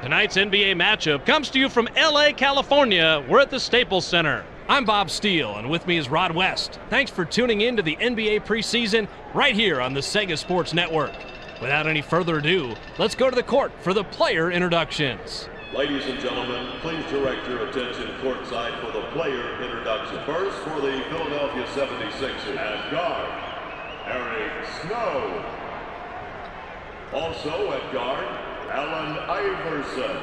Tonight's NBA matchup comes to you from LA, California. We're at the Staples Center. I'm Bob Steele, and with me is Rod West. Thanks for tuning in to the NBA preseason right here on the Sega Sports Network. Without any further ado, let's go to the court for the player introductions. Ladies and gentlemen, please direct your attention courtside for the player introduction. First, for the Philadelphia 76ers, at guard, Eric Snow. Also at guard, Allen Iverson.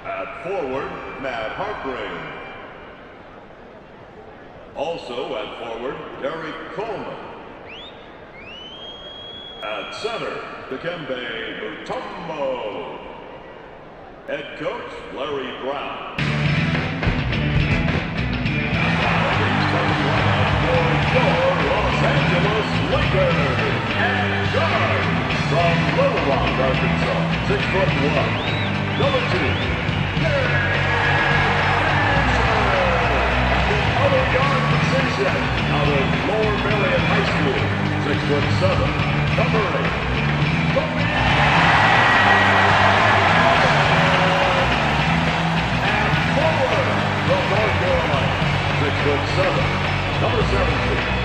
At forward, Matt Harpring. Also at forward, Derek Coleman. At center, Dikembe Mutombo. Head coach, Larry Brown. For your Los Angeles Lakers. And guard from Little Rock, Arkansas, 6'1", number 2, Derek. Other guard position out of Lower Marion High School, 6'7", number 8, Kobe. And forward from North Carolina, 6'7", number 17.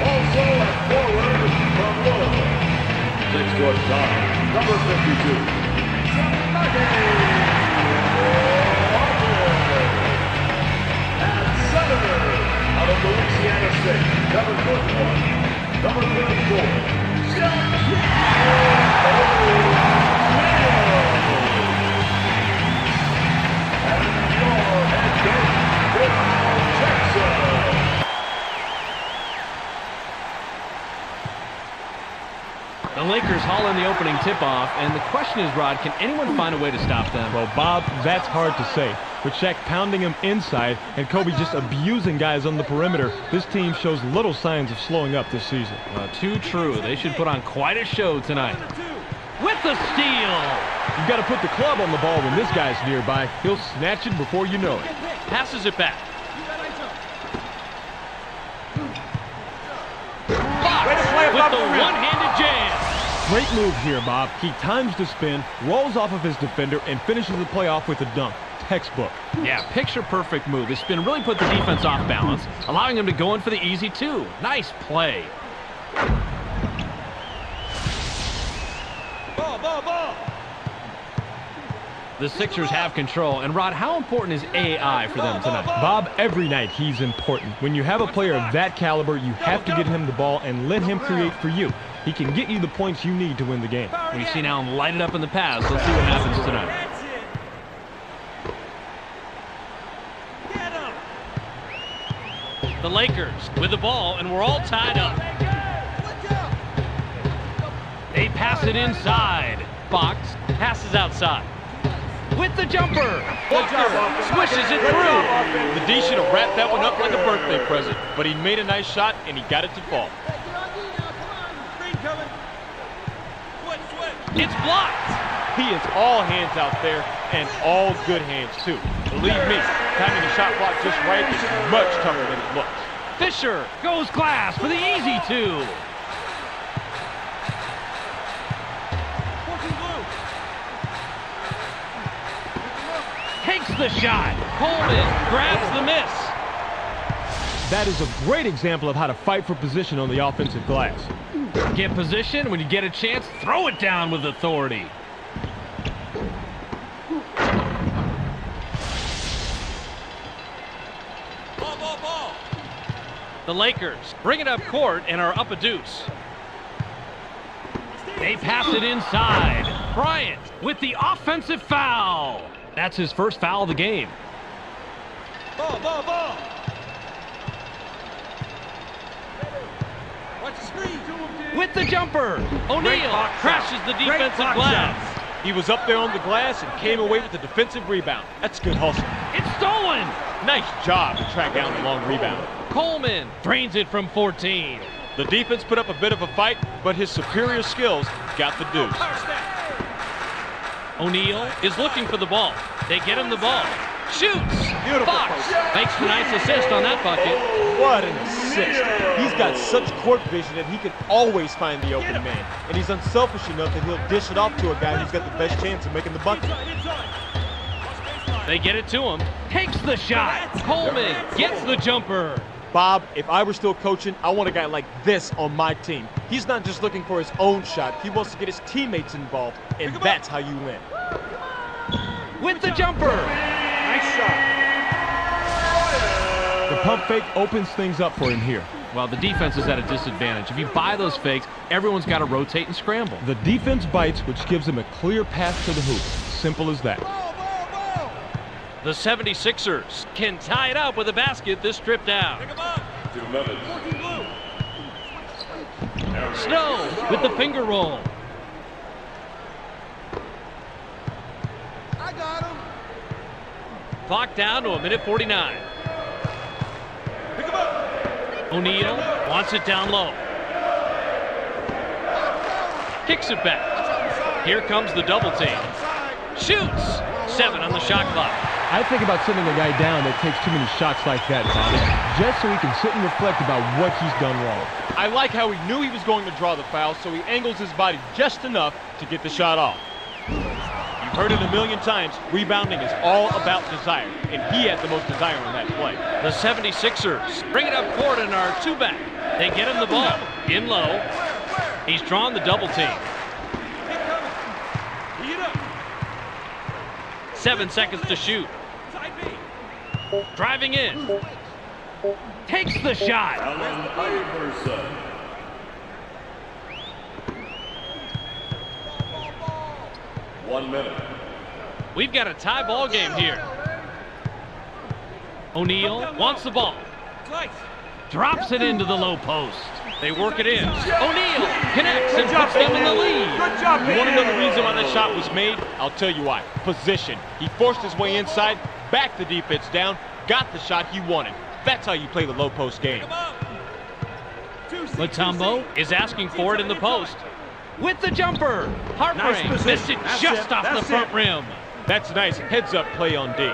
Also at forward from Louisville, 6'9", number 52. At center, out of Louisiana State, number 34, and your head coach, Bill Jackson. The Lakers haul in the opening tip-off, and the question is, Rod, can anyone find a way to stop them? Well, Bob, that's hard to say. With Shaq pounding him inside and Kobe just abusing guys on the perimeter, this team shows little signs of slowing up this season. Too true. They should put on quite a show tonight. With the steal! You've got to put the club on the ball when this guy's nearby. He'll snatch it before you know it. Passes it back. Fox with the one-handed jam. Great move here, Bob. He times the spin, rolls off of his defender, and finishes the play off with a dunk. Textbook. Yeah, picture-perfect move. The spin really put the defense off balance, allowing him to go in for the easy two. Nice play. Ball. The Sixers have control. And, Rod, how important is AI for them tonight? Bob, every night he's important. When you have a player of that caliber, you have to get him the ball and let him create for you. He can get you the points you need to win the game. We've seen Allen light it up in the past. Let's see what happens tonight. The Lakers with the ball, and we're all tied up. They pass it inside. Fox passes outside. With the jumper. Walker swishes it through. The D should have wrapped that one up like a birthday present, but he made a nice shot, and he got it to fall. It's blocked. He is all hands out there, and all good hands, too. Believe me, timing the shot block just right is much tougher than it looks. Fisher goes glass for the easy two. Takes the shot. Coleman grabs the miss. That is a great example of how to fight for position on the offensive glass. Get position. When you get a chance, throw it down with authority. Ball. The Lakers bring it up court and are up a deuce. They pass it inside. Bryant with the offensive foul. That's his first foul of the game. Ball. With the jumper, O'Neal crashes the defensive glass. He was up there on the glass and came away with the defensive rebound. That's good hustle. It's stolen. Nice job to track down the long rebound. Coleman drains it from 14. The defense put up a bit of a fight, but his superior skills got the deuce. O'Neal is looking for the ball. They get him the ball. Shoots. Fox makes the nice assist on that bucket. What an assist. He's got such court vision that he can always find the open man. And he's unselfish enough that he'll dish it off to a guy who's got the best chance of making the bucket. They get it to him. Takes the shot. Coleman gets the jumper. Bob, if I were still coaching, I want a guy like this on my team. He's not just looking for his own shot. He wants to get his teammates involved, and that's how you win. With the jumper. Nice shot. The pump fake opens things up for him here. Well, the defense is at a disadvantage. If you buy those fakes, everyone's got to rotate and scramble. The defense bites, which gives him a clear path to the hoop. Simple as that. The 76ers can tie it up with a basket this trip down. 2 minutes. Snow with the finger roll. I got him. Clock down to 1:49. Pick him up. O'Neal wants it down low. Kicks it back. Here comes the double team. Shoots. 7 on the shot clock. I think about sending a guy down that takes too many shots like that, Bobby, just so he can sit and reflect about what he's done wrong. I like how he knew he was going to draw the foul, so he angles his body just enough to get the shot off. You've heard it a million times, rebounding is all about desire, and he had the most desire on that play. The 76ers bring it up court and are 2-back. They get him the ball. In low. He's drawn the double team. 7 seconds to shoot. Driving in. Takes the shot. Allen Iverson. One minute. We've got a tie ball game here. O'Neal wants the ball. Drops it into the low post. They work it in. O'Neal connects and puts them in the lead. You want to know the reason why that shot was made? I'll tell you why. Position. He forced his way inside, backed the defense down, got the shot he wanted. That's how you play the low post game. Mutombo is asking for it in the post. With the jumper. Hartring missed it just off the front rim. That's a nice heads-up play on D.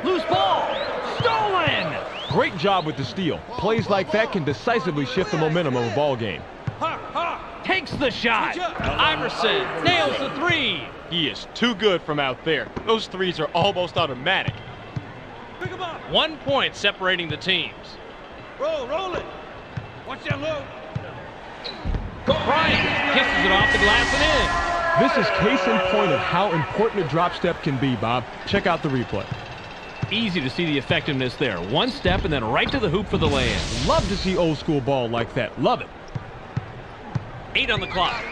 Loose ball. Stolen. Great job with the steal. Plays like that can decisively shift the momentum of a ball game. Takes the shot. Iverson nails the three. He is too good from out there. Those threes are almost automatic. 1 point separating the teams. Roll it. Watch that low. Bryant kisses it off the glass and in. This is case in point of how important a drop step can be, Bob. Check out the replay. Easy to see the effectiveness there. 1 step and then right to the hoop for the land. Love to see old school ball like that. Love it. 8 on the clock.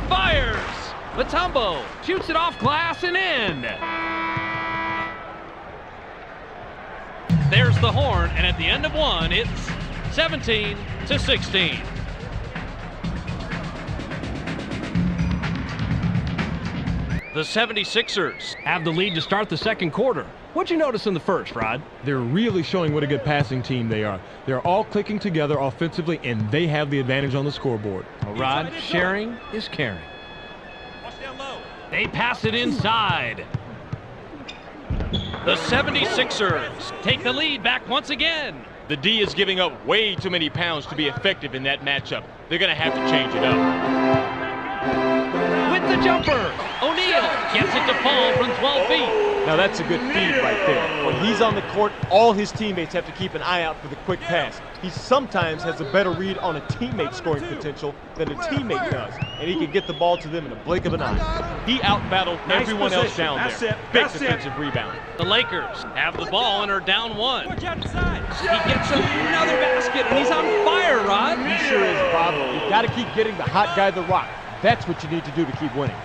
Fires. Mutombo shoots it off glass and in. There's the horn, and at the end of 1, it's 17-16. The 76ers have the lead to start the second quarter. What'd you notice in the first, Rod? They're really showing what a good passing team they are. They're all clicking together offensively, and they have the advantage on the scoreboard. Well, Rod, sharing is caring. They pass it inside. The 76ers take the lead back once again. The D is giving up way too many pounds to be effective in that matchup. They're going to have to change it up. With the jumper, O'Neal gets it to fall from 12 feet. Now that's a good feed right there. When he's on the court, all his teammates have to keep an eye out for the quick pass. He sometimes has a better read on a teammate's scoring potential than a teammate does, and he can get the ball to them in a blink of an eye. He out-battled everyone else down there. Big defensive rebound. The Lakers have the ball and are down 1. He gets another basket, and he's on fire, Rod. He sure is, Bob. You've got to keep getting the hot guy the rock. That's what you need to do to keep winning.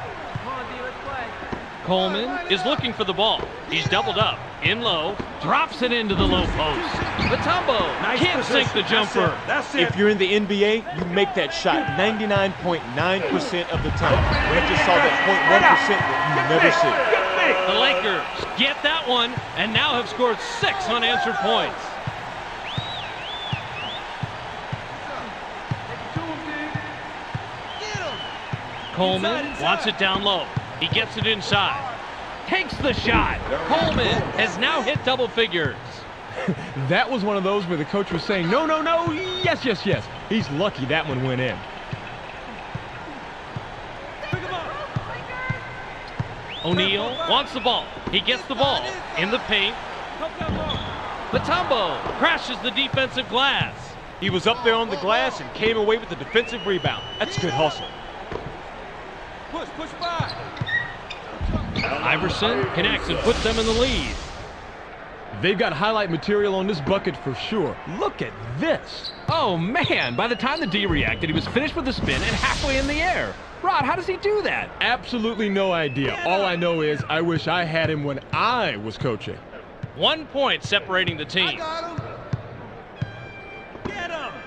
Coleman is looking for the ball. He's doubled up. In low. Drops it into the low post. Mutombo can't sink the jumper. If you're in the NBA, you make that shot 99.9% of the time. We just saw that 0.1% that you never see. The Lakers get that one and now have scored 6 unanswered points. Coleman wants it down low. He gets it inside. Takes the shot. Coleman has now hit double figures. That was one of those where the coach was saying, no, no, no, yes, yes, yes. He's lucky that one went in. O'Neal wants the ball. He gets the ball in the paint. Mutombo crashes the defensive glass. He was up there on the glass and came away with the defensive rebound. That's good hustle. Push back. Iverson connects and puts them in the lead. They've got highlight material on this bucket for sure. Look at this. Oh, man. By the time the D reacted, he was finished with the spin and halfway in the air. Rod, how does he do that? Absolutely no idea. All I know is I wish I had him when I was coaching. 1 point separating the team.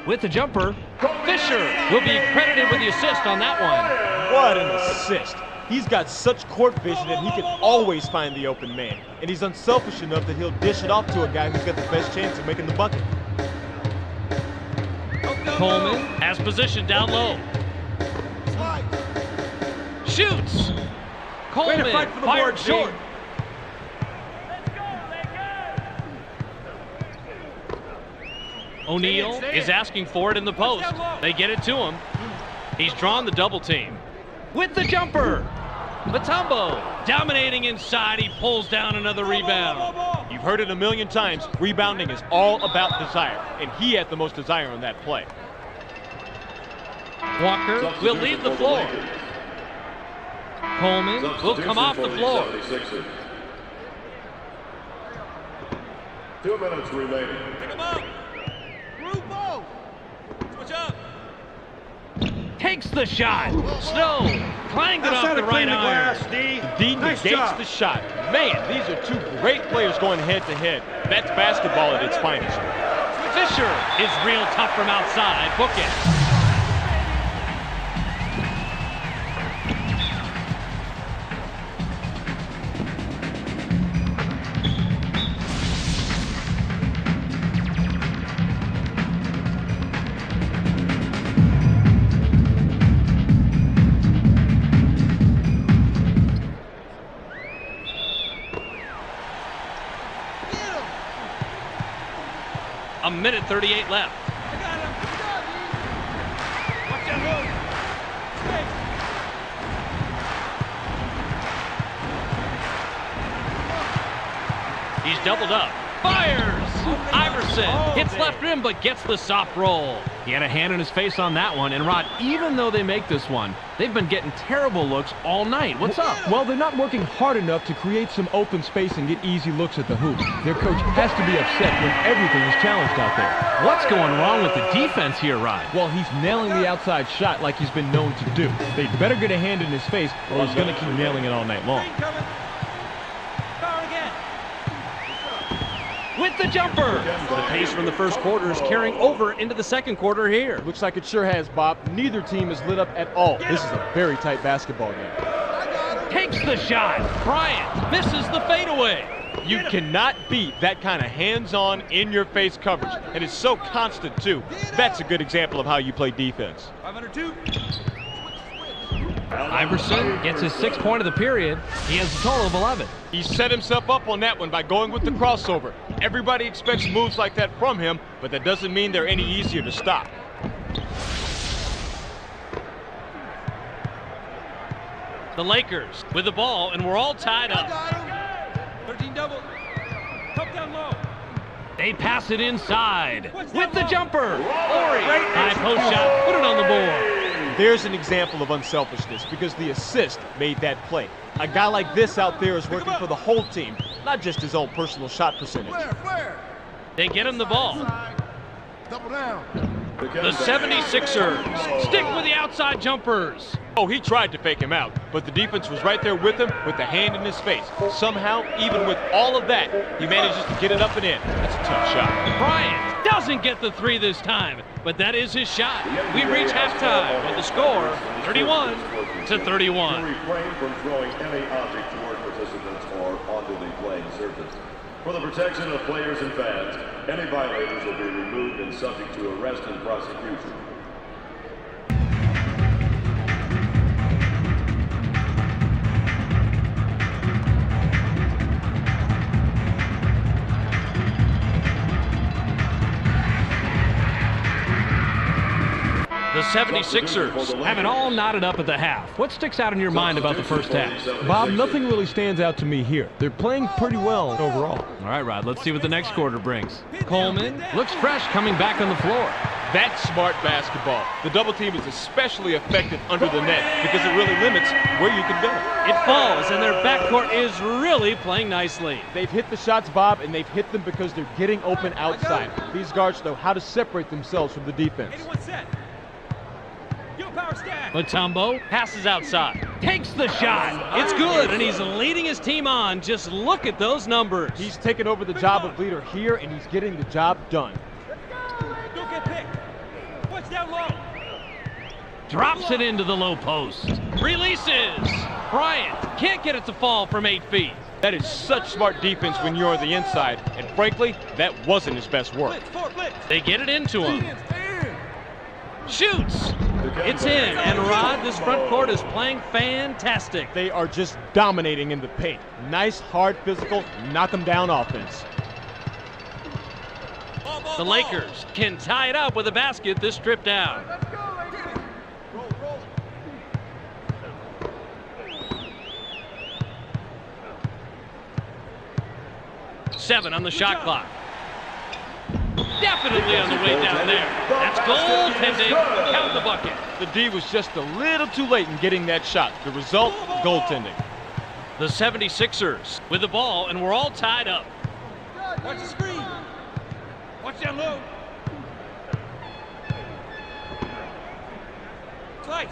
With the jumper, Fisher will be credited with the assist on that one. What an assist. He's got such court vision that he can always find the open man. And he's unselfish enough that he'll dish it off to a guy who's got the best chance of making the bucket. Coleman has position down low. Shoots. Coleman fired short. O'Neal is asking for it in the post. They get it to him. He's drawn the double team. With the jumper. Mutombo dominating inside. He pulls down another rebound. You've heard it a million times. Rebounding is all about desire. And he had the most desire on that play. Walker will leave the floor. Coleman will come off the floor. 2 minutes remaining. Pick him up. Rufo. Switch up. Takes the shot. Snow clanged it off the right iron. The D negates the shot. Man, these are two great players going head-to-head. That's basketball at its finest. Fisher is real tough from outside. Book it. A minute 38 left. I got him. Watch that hook. He's doubled up. Fires! Iverson hits left rim but gets the soft roll. He had a hand in his face on that one. And Rod, even though they make this one, they've been getting terrible looks all night. What's up? Well, they're not working hard enough to create some open space and get easy looks at the hoop. Their coach has to be upset when everything is challenged out there. What's going wrong with the defense here, Rod? Well, he's nailing the outside shot like he's been known to do. They better get a hand in his face or he's going to keep nailing it all night long. With the jumper. The pace from the first quarter is carrying over into the second quarter here. Looks like it sure has, Bob. Neither team is lit up at all. This is a very tight basketball game. Takes the shot. Bryant misses the fadeaway. You cannot beat that kind of hands-on, in-your-face coverage. And it's so constant, too. That's a good example of how you play defense. 502. Iverson gets his 6th point of the period. He has a total of 11. He set himself up on that one by going with the crossover. Everybody expects moves like that from him, but that doesn't mean they're any easier to stop. The Lakers with the ball, and we're all tied up. 13 double. Come down low. They pass it inside with the jumper. Ori, high post shot, put it on the board. There's an example of unselfishness because the assist made that play. A guy like this out there is working for the whole team, not just his own personal shot percentage. They get him the ball. Double down. The 76ers stick with the outside jumpers. Oh, he tried to fake him out, but the defense was right there with him with the hand in his face. Somehow, even with all of that, he manages to get it up and in. That's a tough shot. Bryant doesn't get the 3 this time, but that is his shot. We reach halftime with the score 31-31. Refrain from throwing any object toward participants or onto the playing surface. For the protection of players and fans, any violators will be removed and subject to arrest and prosecution. 76ers have it all knotted up at the half. What sticks out in your mind about the first half? Bob, nothing really stands out to me here. They're playing pretty well overall. All right, Rod, let's see what the next quarter brings. Coleman looks fresh coming back on the floor. That's smart basketball. The double team is especially effective under the net because it really limits where you can go. It falls, and their backcourt is really playing nicely. They've hit the shots, Bob, and they've hit them because they're getting open outside. These guards know how to separate themselves from the defense. Mutombo passes outside, takes the shot. It's good, and he's leading his team on. Just look at those numbers. He's taken over the job of leader here, and he's getting the job done. Don't get picked. Watch down low. Drops it into the low post. Releases. Bryant can't get it to fall from 8 feet. That is such smart defense when you're on the inside, and frankly, that wasn't his best work. They get it into him. Shoots. It's in, and Rod, this front court is playing fantastic. They are just dominating in the paint. Nice, hard, physical, knock them down offense. The Lakers can tie it up with a basket this trip down. Roll. 7 on the shot clock. Definitely on the way down there. That's goaltending. Count the bucket. The D was just a little too late in getting that shot. The result, goaltending. The 76ers with the ball, and we're all tied up. Watch the screen. Watch down low. Slice.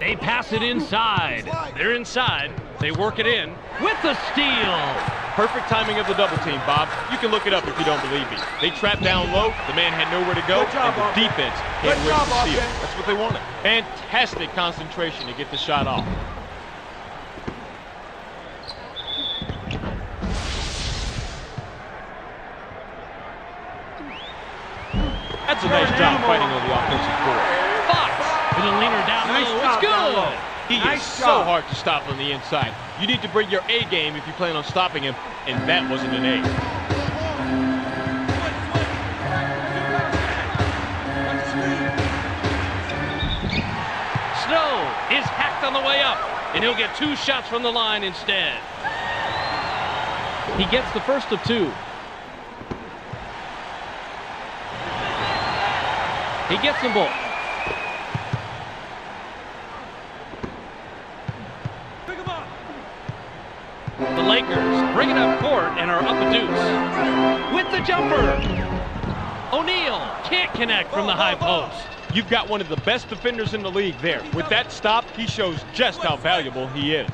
They pass it inside. They're inside. They work it in with the steal. Perfect timing of the double team, Bob. You can look it up if you don't believe me. They trapped down low, the man had nowhere to go, and the defense came ready to steal. That's what they wanted. Fantastic concentration to get the shot off. That's a nice job fighting on the offensive board. Fox with a leaner down low. It's good. He is so hard to stop on the inside. You need to bring your A game if you plan on stopping him, and that wasn't an A. Snow is hacked on the way up, and he'll get 2 shots from the line instead. He gets the first of 2. He gets them both. The Lakers bring it up court and are up a deuce. With the jumper. O'Neal can't connect from the high post. You've got one of the best defenders in the league there. With that stop, he shows just how valuable he is.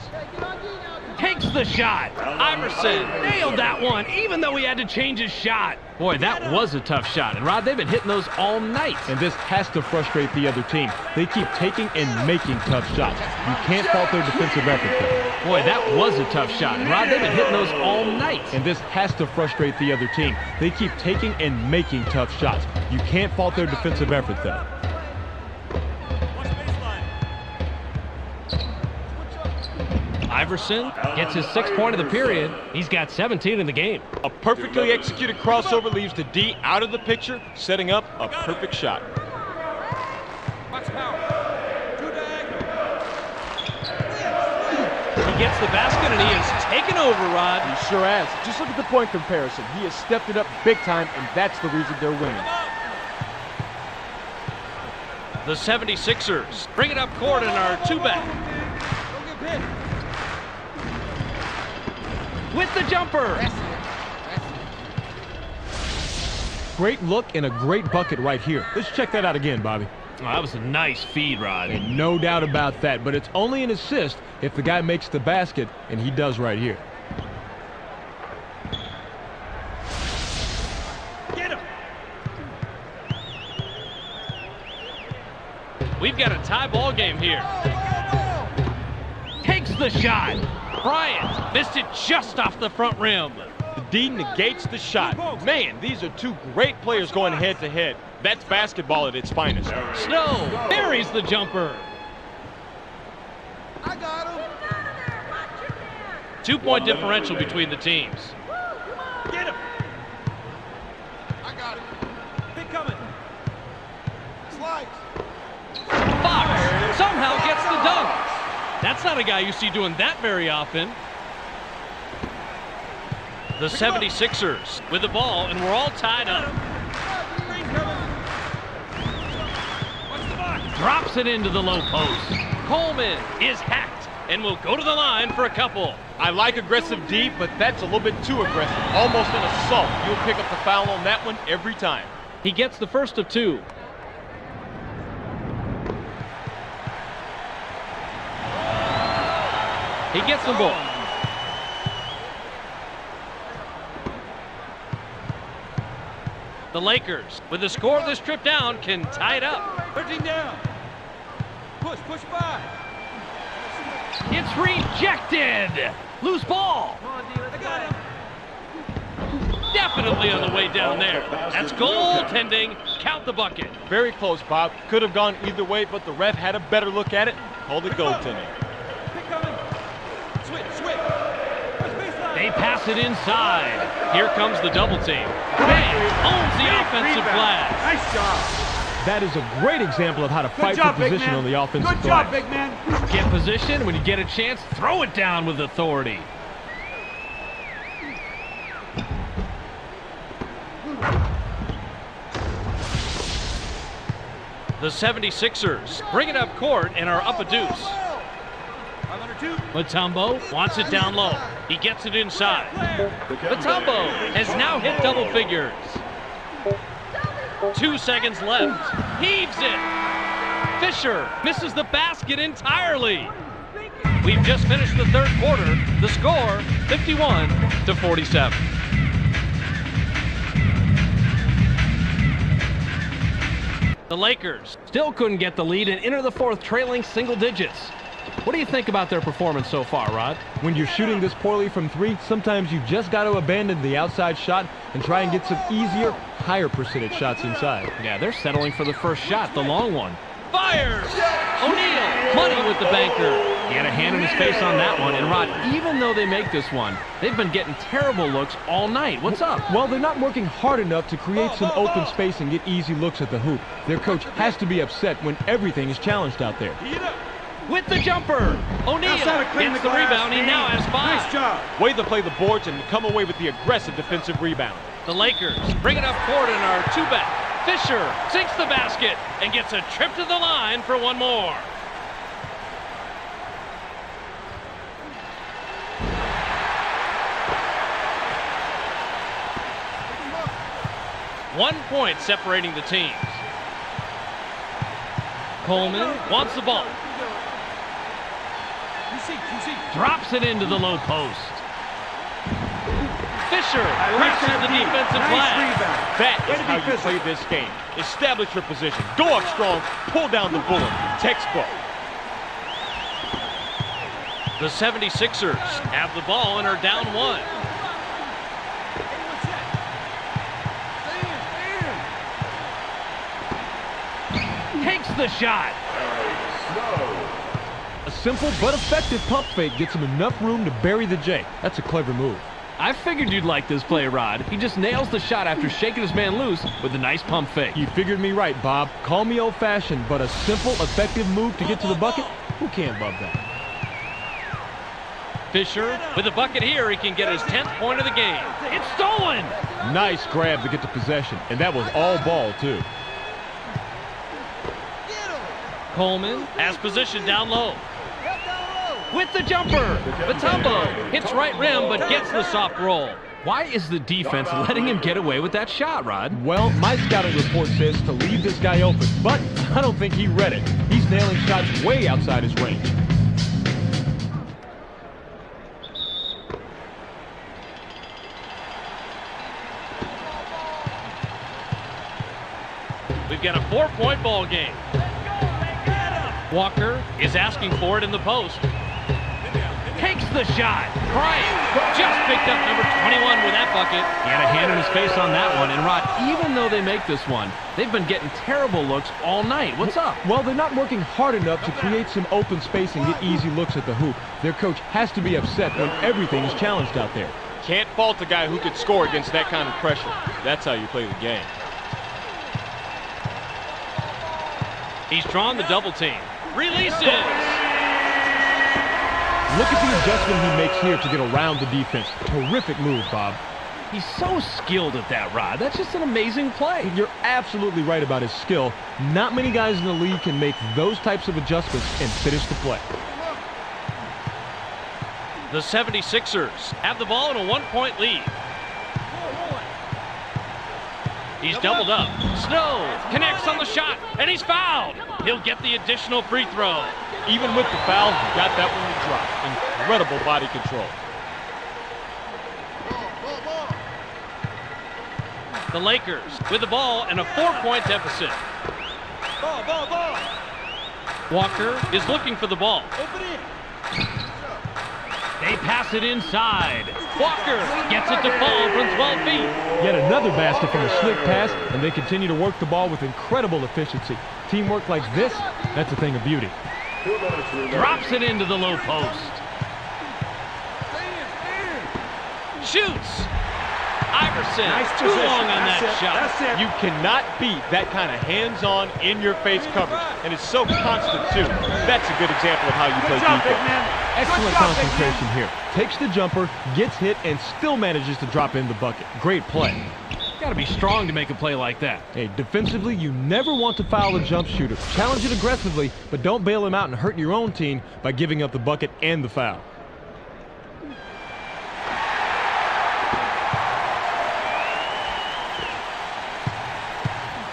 Takes the shot. Iverson nailed that one, even though he had to change his shot. Boy, that was a tough shot. And Rod, they've been hitting those all night. And this has to frustrate the other team. They keep taking and making tough shots. You can't fault their defensive effort though. Boy, that was a tough shot. And Rod, they've been hitting those all night. And this has to frustrate the other team. They keep taking and making tough shots. You can't fault their defensive effort though. Iverson gets his 6th point of the period. He's got 17 in the game. A perfectly executed crossover leaves the D out of the picture, setting up a perfect shot. He gets the basket, and he has taken over, Rod. He sure has. Just look at the point comparison. He has stepped it up big time, and that's the reason they're winning. The 76ers bring it up court and are 2-back. With the jumper. Great look and a great bucket right here. Let's check that out again, Bobby. Oh, that was a nice feed, Rod. And no doubt about that, but it's only an assist if the guy makes the basket, and he does right here. Get him. We've got a tie ball game here. Takes the shot. Bryant missed it just off the front rim. The D negates the shot. Man, these are 2 great players going head-to-head. That's basketball at its finest. Snow buries the jumper. I got him. 2-point differential between the teams. Get him. I got it. Pick coming. Slides. That's not a guy you see doing that very often. The 76ers with the ball, and we're all tied up. Drops it into the low post. Coleman is hacked and will go to the line for a couple. I like aggressive D, but that's a little bit too aggressive. Almost an assault. You'll pick up the foul on that one every time. He gets the first of two. He gets them both. The Lakers, with the score of this trip down, can tie it up. 13 down. Push by. It's rejected. Loose ball. I got him. Definitely on the way down there. That's goaltending. Count the bucket. Very close, Bob. Could have gone either way, but the ref had a better look at it. Called it goaltending. Pick coming. Switch. They pass it inside. Here comes the double team. Bang! Owns the offensive glass. Nice job. That is a great example of how to fight for position on the offensive Good glass. job, big man. Get position. When you get a chance, throw it down with authority. The 76ers bring it up court and are up a deuce. 502. Mutombo wants it down low. He gets it inside. Mutombo has now hit double figures. 2 seconds left. Heaves it. Fisher misses the basket entirely. We've just finished the third quarter. The score, 51-47. The Lakers still couldn't get the lead and enter the fourth trailing single digits. What do you think about their performance so far, Rod? When you're shooting this poorly from three, sometimes you just got to abandon the outside shot and try and get some easier, higher percentage shots inside. Yeah, they're settling for the first shot, the long one. Fires! O'Neal, money with the banker. He had a hand in his face on that one. And Rod, even though they make this one, they've been getting terrible looks all night. What's up? Well, they're not working hard enough to create some open space and get easy looks at the hoop. Their coach has to be upset when everything is challenged out there. With the jumper, O'Neal gets the rebound. He now has 5. Nice job. Way to play the boards and come away with the aggressive defensive rebound. The Lakers bring it up court and are 2 back. Fisher sinks the basket and gets a trip to the line for one more. One point separating the teams. Coleman wants the ball. Drops it into the low post. Fisher crashes the defensive glass. That is how you play this game. Establish your position. Go up strong. Pull down the bullet. Textbook. The 76ers have the ball and are down 1. Takes the shot. A simple but effective pump fake gets him enough room to bury the J. That's a clever move. I figured you'd like this play, Rod. He just nails the shot after shaking his man loose with a nice pump fake. You figured me right, Bob. Call me old-fashioned, but a simple, effective move to get to the bucket? Who can't love that? Fisher with the bucket here. He can get his 10th point of the game. It's stolen. Nice grab to get the possession, and that was all ball, too. Coleman has position down low. With the jumper, Mutombo hits right rim but gets the soft roll. Why is the defense letting him get away with that shot, Rod? Well, my scouting report says to leave this guy open, but I don't think he read it. He's nailing shots way outside his range. We've got a 4-point ball game. Walker is asking for it in the post. Takes the shot. Bryant just picked up number 21 with that bucket. He had a hand in his face on that one. And Rod, even though they make this one, they've been getting terrible looks all night. What's up? Well, they're not working hard enough to create some open space and get easy looks at the hoop. Their coach has to be upset when everything is challenged out there. Can't fault a guy who could score against that kind of pressure. That's how you play the game. He's drawn the double team. Releases. Look at the adjustment he makes here to get around the defense. Terrific move, Bob. He's so skilled at that, Rod. That's just an amazing play. You're absolutely right about his skill. Not many guys in the league can make those types of adjustments and finish the play. The 76ers have the ball in a one-point lead. He's doubled up. Snow connects on the shot, and he's fouled. He'll get the additional free throw. Even with the foul, he got that one to drop. Incredible body control. The Lakers with the ball and a 4-point deficit. Ball. Walker is looking for the ball. Open it. They pass it inside. Walker gets it to fall from 12 feet. Yet another basket from a slick pass, and they continue to work the ball with incredible efficiency. Teamwork like this, that's a thing of beauty. Drops it into the low post. Shoots. Iverson, too long on that shot. You cannot beat that kind of hands-on, in-your-face coverage. And it's so constant, too. That's a good example of how you play defense. Excellent concentration here. Takes the jumper, gets hit, and still manages to drop in the bucket. Great play. Got to be strong to make a play like that. Hey, defensively, you never want to foul a jump shooter. Challenge it aggressively, but don't bail him out and hurt your own team by giving up the bucket and the foul.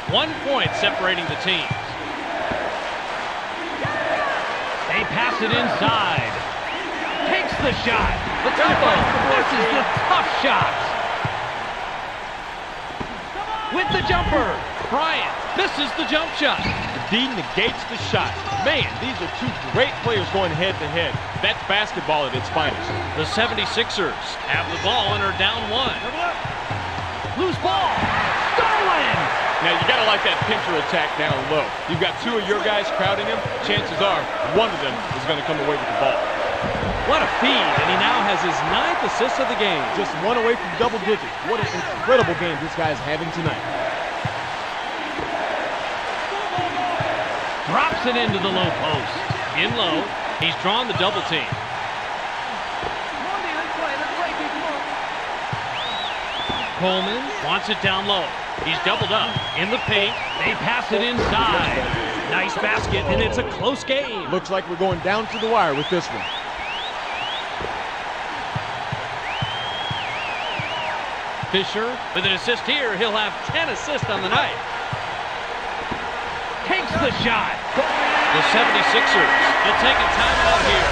1 point separating the teams. They pass it inside. Takes the shot. The tempo. This is the tough shot. With the jumper. Bryant misses the jump shot. The D negates the shot. Man, these are two great players going head-to-head. That's basketball at its finest. The 76ers have the ball and are down 1. Loose ball. Stolen. Now, you got to like that pincher attack down low. You've got two of your guys crowding him. Chances are one of them is going to come away with the ball. What a feed, and he now has his 9th assist of the game. Just one away from double digits. What an incredible game this guy is having tonight. Drops it into the low post. In low, he's drawn the double team. Coleman wants it down low. He's doubled up in the paint. They pass it inside. Nice basket, and it's a close game. Looks like we're going down to the wire with this one. Fisher with an assist here. He'll have 10 assists on the night. Takes the shot. The 76ers will take a timeout here.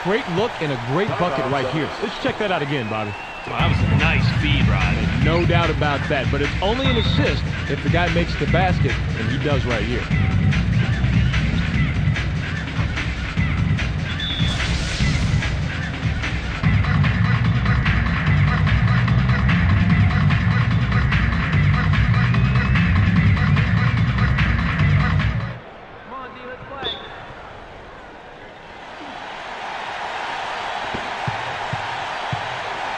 Great look and a great bucket right here. Let's check that out again, Bobby. Well, that was a nice feed, Rod. No doubt about that, but it's only an assist if the guy makes the basket, and he does right here.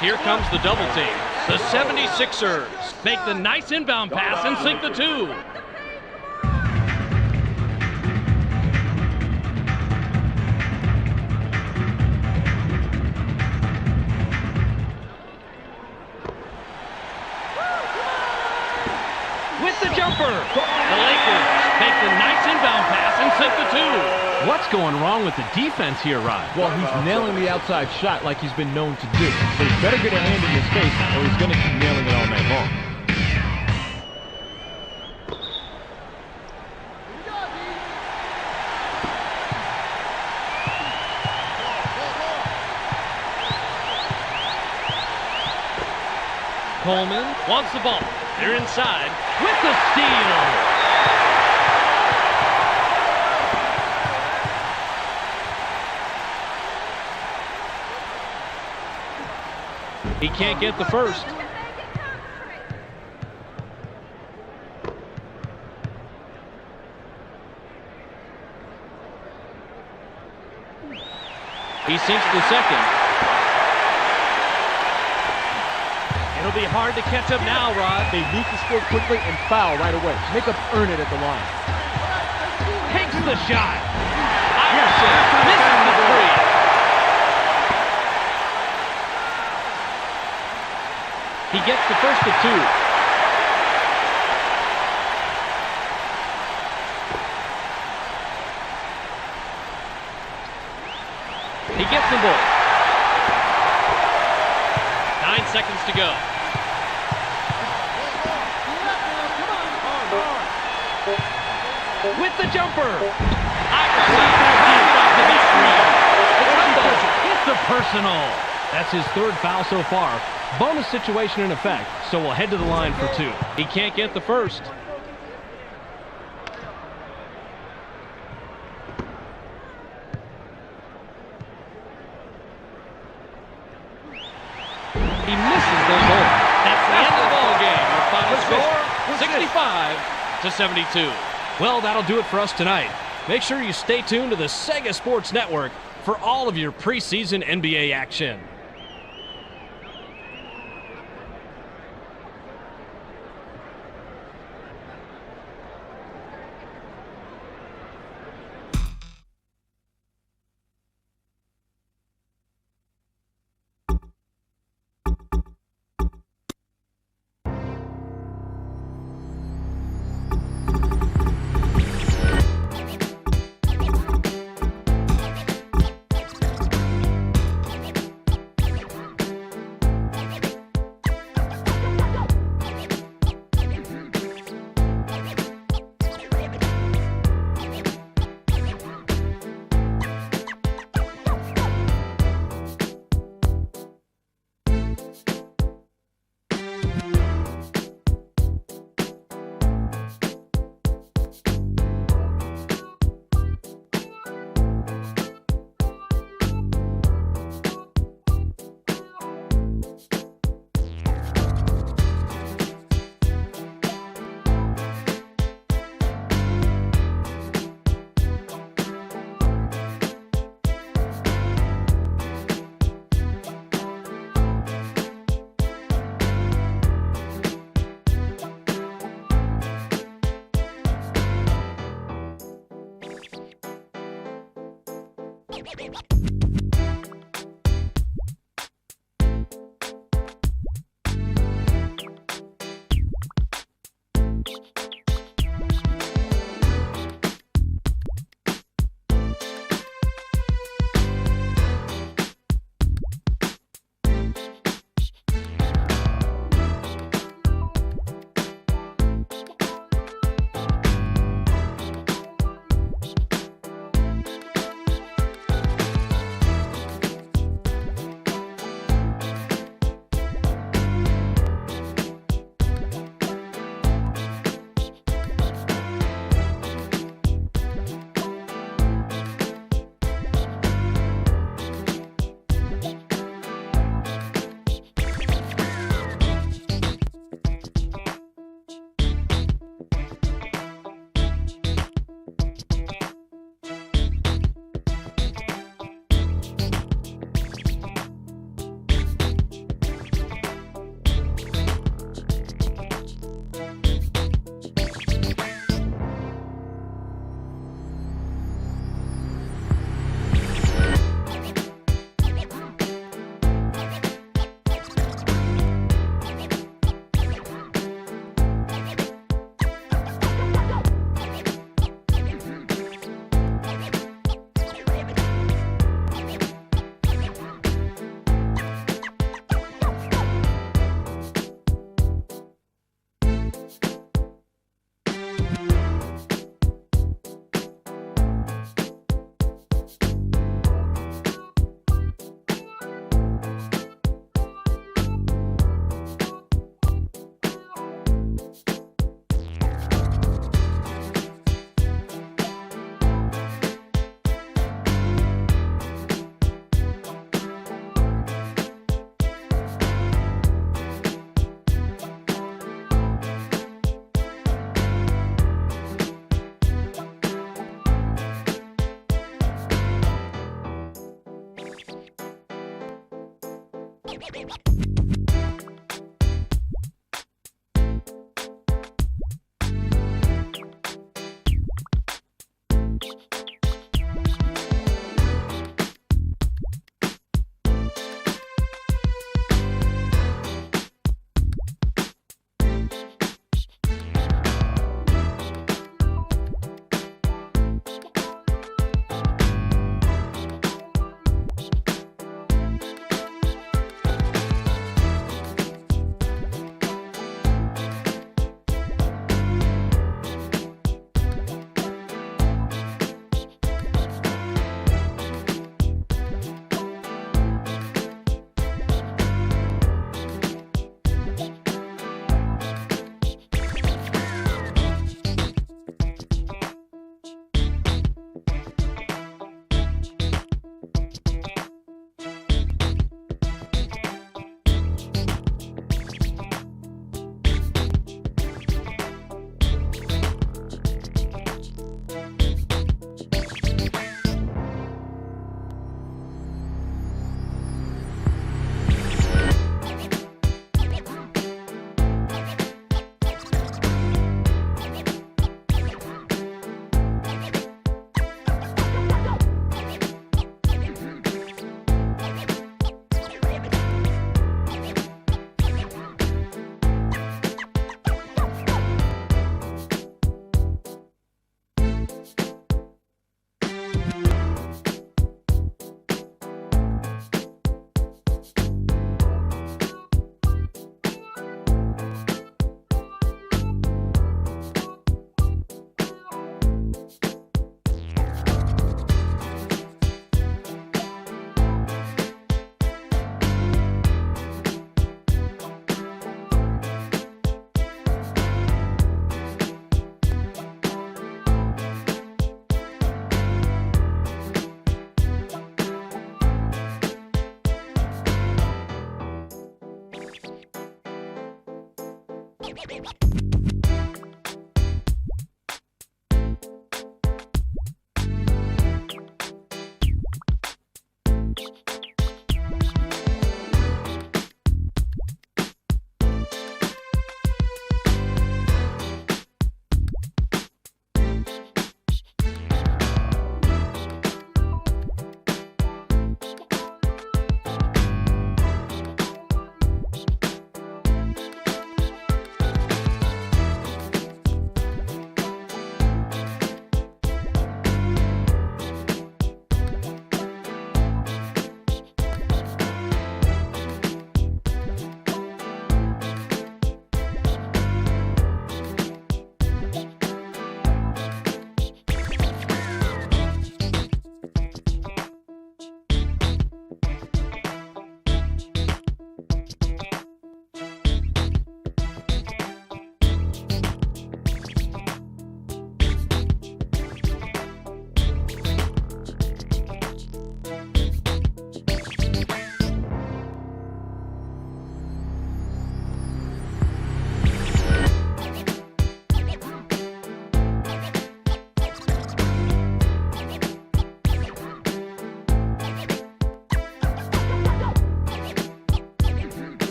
Here comes the double team. The 76ers make the nice inbound pass and sink the 2. With the jumper, the Lakers make the nice inbound pass and sink the 2. What's going wrong with the defense here, Rod? Well, he's nailing the outside shot like he's been known to do. So he's better get a hand in his face or he's going to keep nailing it all night long. Coleman wants the ball. They're inside with the steal. He can't get the first. He sinks the second. It'll be hard to catch up now, Rod. They need to score quickly and foul right away. Make them earn it at the line. Takes the shot. Iverson misses the first. the first of 2. He gets them both. 9 seconds to go. With the jumper. It's a personal. That's his 3rd foul so far. Bonus situation in effect, so we'll head to the line for 2. He can't get the first. He misses them both. That's the end of the ball game. Your final score, 65-72. Well, that'll do it for us tonight. Make sure you stay tuned to the Sega Sports Network for all of your preseason NBA action.